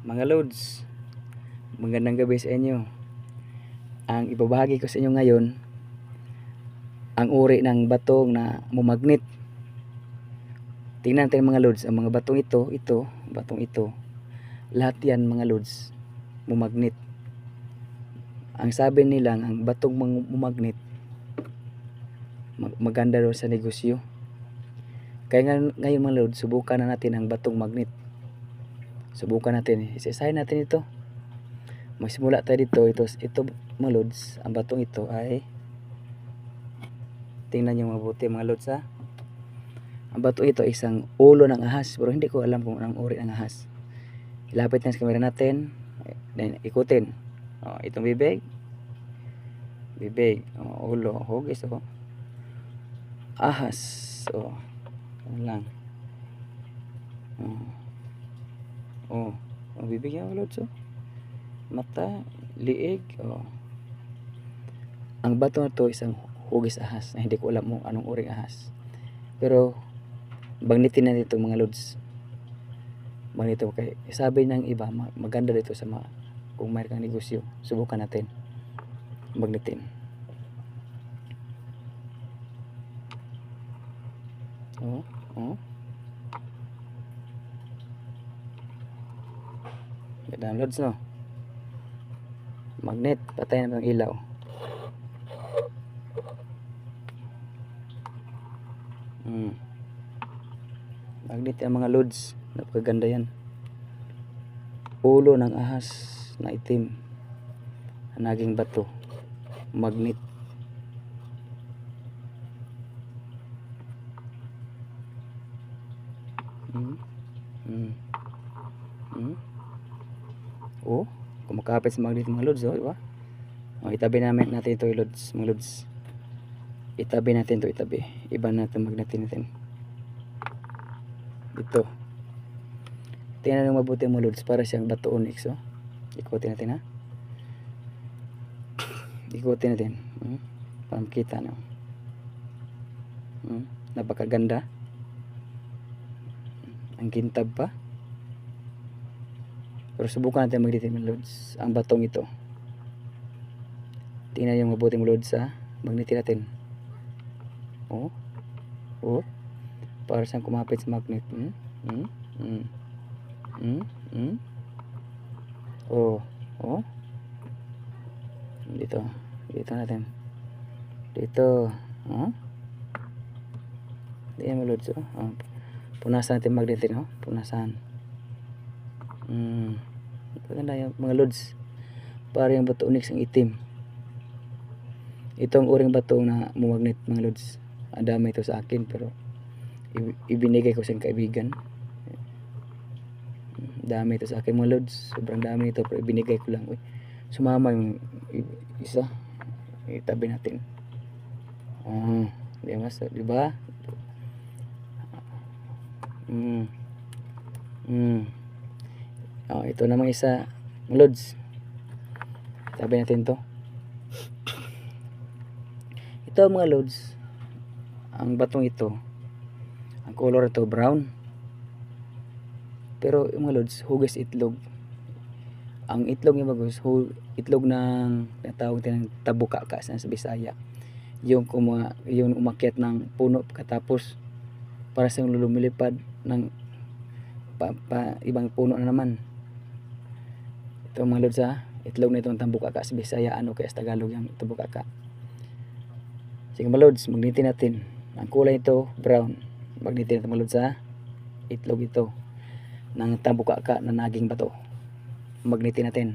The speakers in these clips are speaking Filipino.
Mga loads, magandang gabi sa inyo. Ang ibabahagi ko sa inyo ngayon, ang uri ng batong na mumagnet. Tingnan natin mga loads, ang mga batong batong ito, lahat yan mga loads, mumagnet. Ang sabi nila, ang batong mumagnet, maganda daw sa negosyo. Kaya ngayon mga loads, subukan na natin ang batong magnet. Subukan natin, isa-isahin natin ito. Magsimula tayo dito. Ito mga loads, ang batong ito ay, tingnan nyo mabuti mga loads ha. Ang batong ito ay isang ulo ng ahas, pero hindi ko alam kung anong uri ng ahas. Ilapit na sa camera natin, then ikutin. Itong bibig, ulo, hugis, ahas. Ano lang. Ang bibig yan mga loads, mata, liig. Ang bato na to isang hugis ahas na hindi ko alam mo anong uring ahas, pero bangnitin na dito mga loads. Bangnito kay sabi ng iba maganda dito sa kung mayroon kang negosyo. Subukan natin bangnitin. Ganda loads, no? Magnet, patay na ng ilaw. Magnet ang mga loads, napakaganda yan. Ulo ng ahas na itim, naging bato, magnet. Kumakapit sa magnet mga loads, diba? Itabi natin ito loads, mga loads. Itabi natin ito, iba natin magnetin natin dito. Tingnan nyo mabuti mga loads, para siyang bato onyx. Ikutin natin ha. Ikutin natin para makita nyo. Napakaganda. Ang kintab pa. Pero subukan natin magnetin mga loads ang batong ito. Tingnan nyo mabuti mga loads ha. Magnetin natin. Para siyang kumapit sa magnet. Dito natin. Dito. Diyan mga loads. Punasan natin magnetin. Punasan. Maganda yung mga loads. Para yung bato onyx ang itim. Ito ang uring bato na mumagnet mga loads. Ang dami ito sa akin, pero ibinigay ko sa kaibigan. Dami ito sa akin mga loads. Sobrang dami ito, pero ibinigay ko lang. Sumama yung isa. Itabi natin. Diba? Ito namang isa mga loads. Itabi natin to. Ito mga loads, ang batong ito, ang color ito brown, pero mga loads, hugis itlog. Ang itlog niya bagus, itlog ng tawag din ng tabukaka sa Bisaya. Yung umakyat ng puno katapos para sa lumilipad ng ibang puno na naman. Ito mga loads itlog na itong tabukaka sa Bisaya, kaya sa Tagalog yung tabukaka. Sige mga loads, magnetin natin. Ang kulay ito, brown. Magnetin natin mga loads itlog ito ng tabukaka na naging bato. Magnetin natin.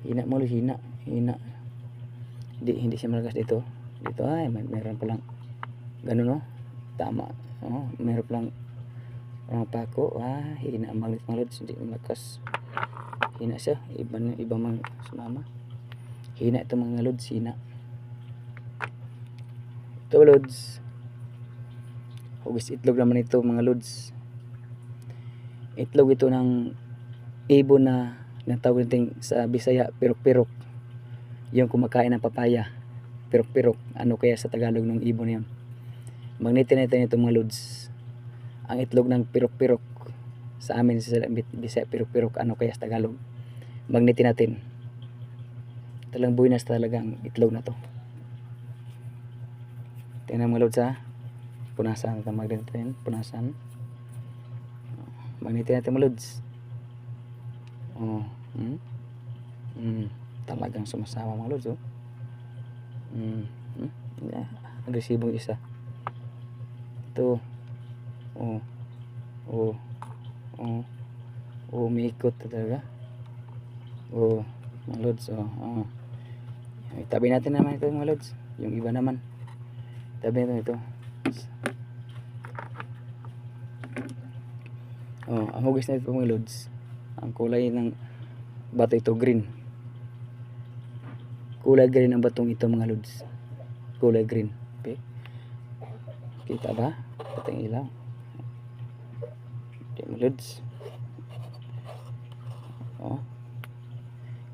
Hina mo, hina. Hindi siya malakas dito. Dito meron pa lang ganun, tama. Meron pa lang pako. Hina ang magnet mga loads, hindi malakas. Hina siya, iba mang sumama. Hina ito mga loads, hina. Ito loads, hugis itlog naman ito mga loads. Itlog ito ng ibon na tawag natin sa Bisaya, pirok-pirok. Yung kumakain ng papaya, pirok-pirok. Ano kaya sa Tagalog ng ibon na yun? Magnetin natin ito mga loads. ang itlog ng pirok-pirok. Sa amin sa Bisaya pirok-pirok, ano kaya sa Tagalog. Magnitin natin. Talang buinas talaga ang itlog na to. Tingnan mga lods ha. Punasan. Magnitin. Punasan. Magnitin natin mga lods. Oh. Talagang sumasama mga lods. Oh. Yeah. Agresibong isa. Ito. Umiikot talaga. Mga lods. Itabi natin naman ito mga lods. Yung iba naman. Itabi natin ito. Ang hugis na ito mga lods. Ang kulay ng bato ito green. Kulay green ang batong ito mga lods. Kulay green. Okay. Kita ba? Patay ilaw. Okay mga lods.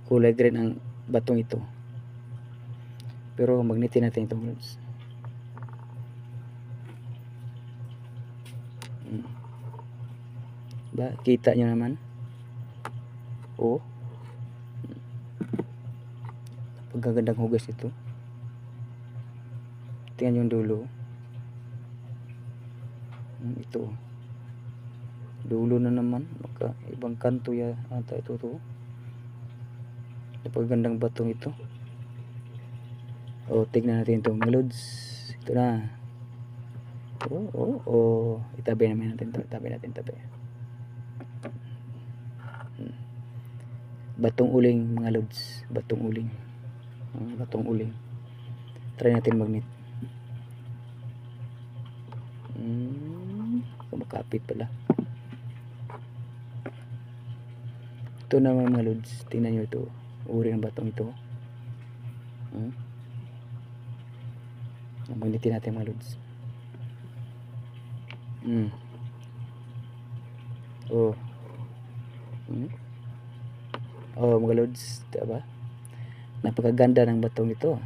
Kulay green ang batong ito. Pero magnitin natin ito mga lods. Ba, kita nyo naman. Pagkagandang hugas ito. Tingnan yung dulo. Ito. Dulo na naman. Maka ibang kanto ya ata ito to. Pagkagandang batong ito. Tignan natin ito mga lods. Ito na. Itabi naman natin ito. Tabi. Batong uling mga lods. Batong uling. Try natin magnet. Kumakapit pala. Ito naman mga lods. Tingnan nyo ito. Uri ng batong ito. Magnetin natin mga lods. Mga lods, diba? Napakaganda ng batong ito.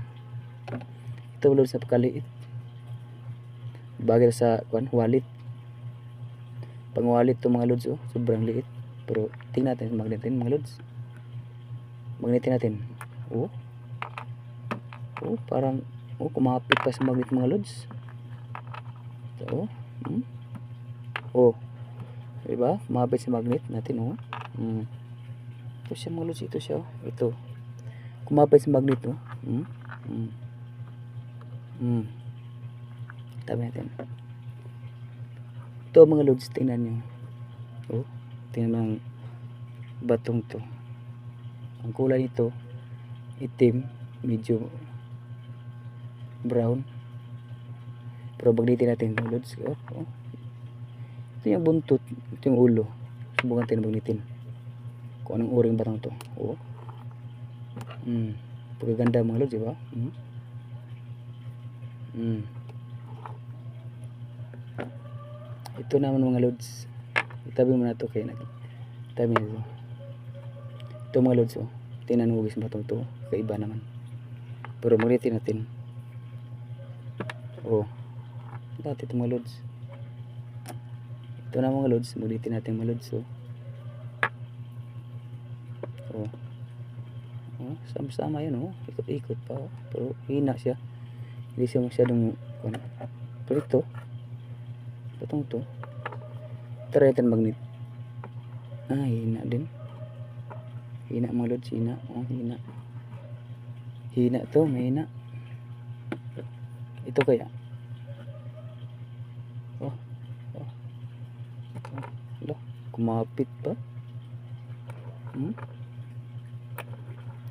Ito lods, napakaliit. Bagay sa wallet. Pang wallet to mga lods, sobrang liit. Pero tingnan natin magnetin mga lods. Magnetin natin. Parang kumapit pa sa magnet mga lods. Ito. Diba? Kumapit sa magnet natin. Ito siya mga lods, ito siya. Ito. Kumapit sa magnet. Tabi natin. Ito mga lods, tingnan nyo. Tingnan ang batong to. Ang kulay nito itim, medyo brown. Pero bagnitin natin mga lods. Ito yung buntot, ito yung ulo. Subukan natin bagnitin kung anong uring batang to. Pagkaganda mga lods, diba? Ito naman mga lods. Itabi mo na ito kaya itabi na ito. Ito mga lods, tingnan mo hugis batong ito. Kaiba naman. Pero magnitin natin. Dati ito mga lods. Ito na mga lods. Magnitin natin mga lods. Sama-sama yan. Ikot-ikot pa. Pero hina siya. Hindi siya masyadong pero ito batong ito try natin magnet. Hina din. Hina mga lods. Hina to. Mahina. Ito kaya kumapit pa.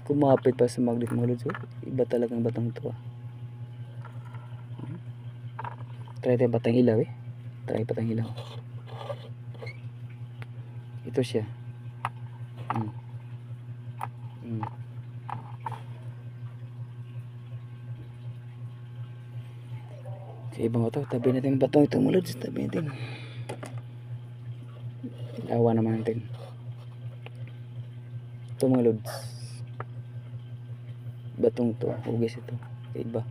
Kumapit pa sa magnet mga lods. Iba talagang batang ito. Try tayo batang ilaw Try batang ilaw. Ito siya. Sa ibang ito, tabi natin batong ito mga lods. Tabi natin. Ilawa naman natin. Ito mga lods. Batong to. Hugis ito. Iba.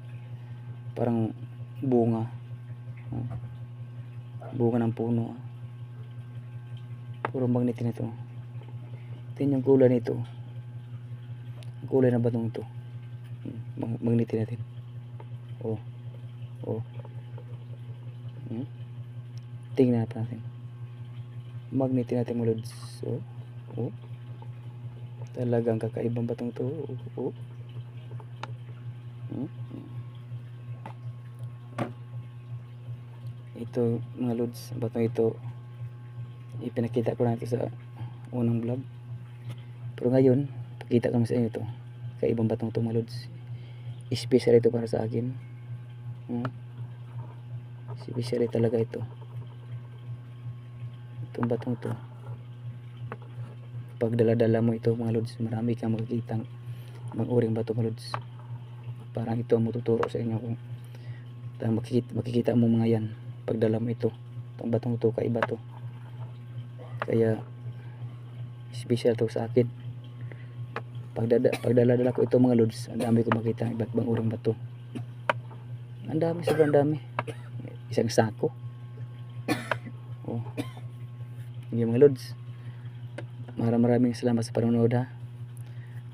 Parang bunga. bunga ng puno. Puro magnetin na ito. Tingnan yung kulay nito. Ang kulay na batong ito. Magnetin natin. Oh. Oh. Tingnan natin. Magnetin natin mga lods. Oh. Oh. Talagang kakaibang batong to. Oh. Ito mga lods, batong ito ipinakita ko na ito sa unang vlog, pero ngayon pakita ko sa inyo ito. Kaibang batong ito mga lods, special ito para sa akin. Special talaga ito, itong batong ito. Pag dala-dala mo ito mga lods, marami kang makikitang mag-uring bato mga lods. Parang ito ang matuturo sa inyo kung makikita mo mga yan pagdala mo ito. Itong batong ito, kaiba to, kaya special to sa akin. Pagdala-dala ko ito mga lods, ang dami ko makita iba't ibang uring bato. Ang dami, sobrang dami, isang sako. Oh, yung mga lods, maraming salamat sa panonood ha.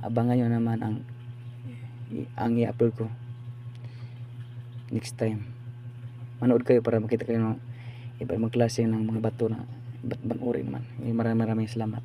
Abangan nyo naman ang i-upload ko next time. Manood kayo para makita kayo ng iba't ibang klase ng mga bato na iba't ibang uri naman. Maraming salamat.